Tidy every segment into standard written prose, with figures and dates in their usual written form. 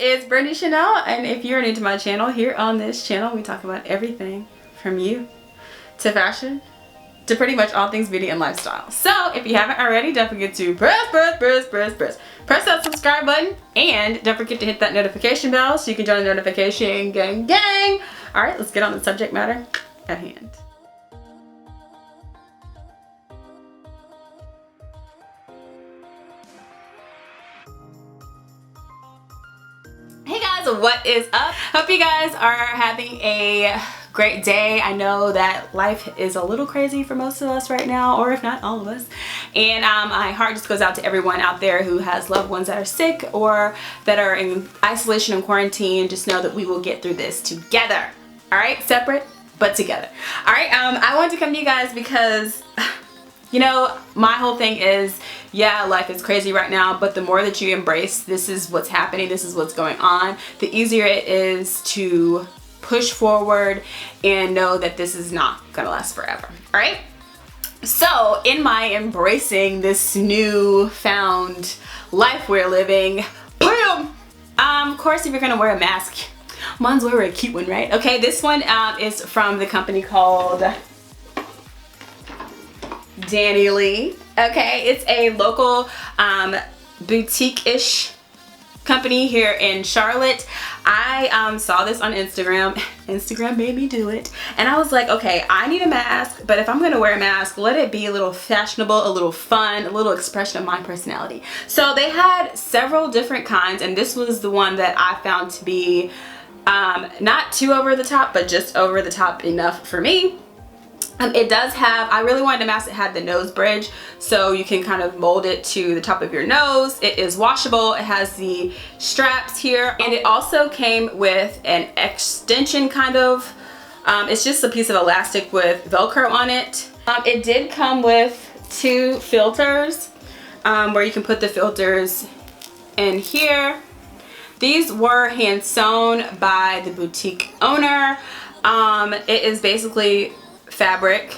it's Brandy Chanell, and if you're new to my channel, here on this channel we talk about everything from you to fashion to pretty much all things beauty and lifestyle. So if you haven't already, don't forget to press that subscribe button, and don't forget to hit that notification bell so you can join the notification gang. All right, let's get on the subject matter at hand. Hey guys, what is up? Hope you guys are having a great day. I know that life is a little crazy for most of us right now, or if not all of us, and my heart just goes out to everyone out there who has loved ones that are sick or that are in isolation and quarantine. Just know that we will get through this together. All right, separate but together. All right, I wanted to come to you guys because you know, my whole thing is, yeah, life is crazy right now, but the more that you embrace this is what's happening, this is what's going on, the easier it is to push forward and know that this is not gonna last forever. All right, so in my embracing this new found life we're living, boom, of course, if you're gonna wear a mask, mine's wear a cute one, right? Okay, this one is from the company called Danili. Okay, it's a local boutique-ish company here in Charlotte. I saw this on Instagram. Instagram made me do it, and I was like, okay, I need a mask, but if I'm gonna wear a mask, let it be a little fashionable, a little fun, a little expression of my personality. So they had several different kinds, and this was the one that I found to be not too over the top, but just over the top enough for me. It does have, I really wanted a mask that had the nose bridge, so you can kind of mold it to the top of your nose. It is washable, it has the straps here, and it also came with an extension kind of, it's just a piece of elastic with Velcro on it. It did come with two filters where you can put the filters in here. These were hand sewn by the boutique owner. It is basically fabric,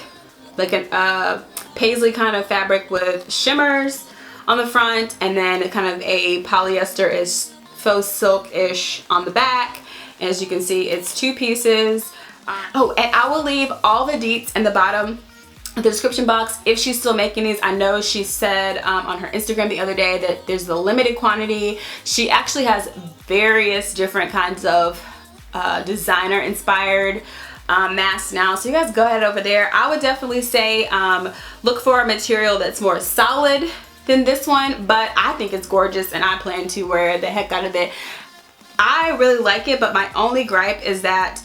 like a paisley kind of fabric with shimmers on the front, and then kind of a polyester-ish, faux silk-ish on the back. As you can see, it's two pieces. Oh, and I will leave all the deets in the bottom of the description box if she's still making these. I know she said on her Instagram the other day that there's the limited quantity. She actually has various different kinds of designer inspired masks now, so you guys go ahead over there. I would definitely say look for a material that's more solid than this one, but I think it's gorgeous and I plan to wear the heck out of it. I really like it, but my only gripe is that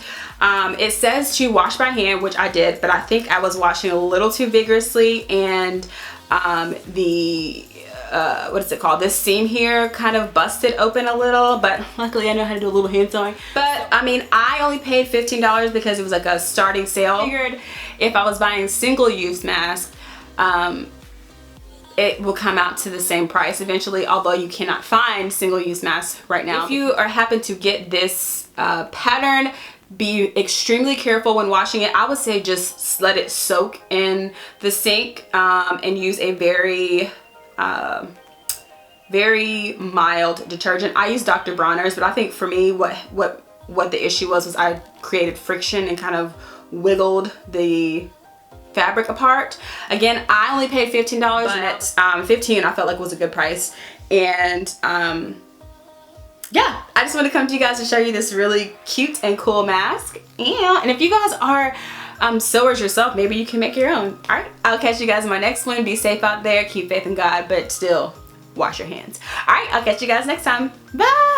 it says to wash by hand, which I did, but I think I was washing a little too vigorously, and what is it called? This seam here kind of busted open a little, but luckily I know how to do a little hand sewing. But I mean, I only paid $15 because it was like a starting sale. I figured if I was buying single-use mask, it will come out to the same price eventually, although you cannot find single-use masks right now. If you happen to get this pattern, be extremely careful when washing it. I would say just let it soak in the sink and use a very mild detergent. I use Dr. Bronner's, but I think for me what the issue was I created friction and kind of wiggled the fabric apart. Again, I only paid $15, and that's $15 I felt like was a good price. And yeah, I just want to come to you guys to show you this really cute and cool mask. And if you guys are sewers yourself, maybe you can make your own. All right, I'll catch you guys in my next one. Be safe out there, keep faith in God, but still wash your hands. All right, I'll catch you guys next time. Bye.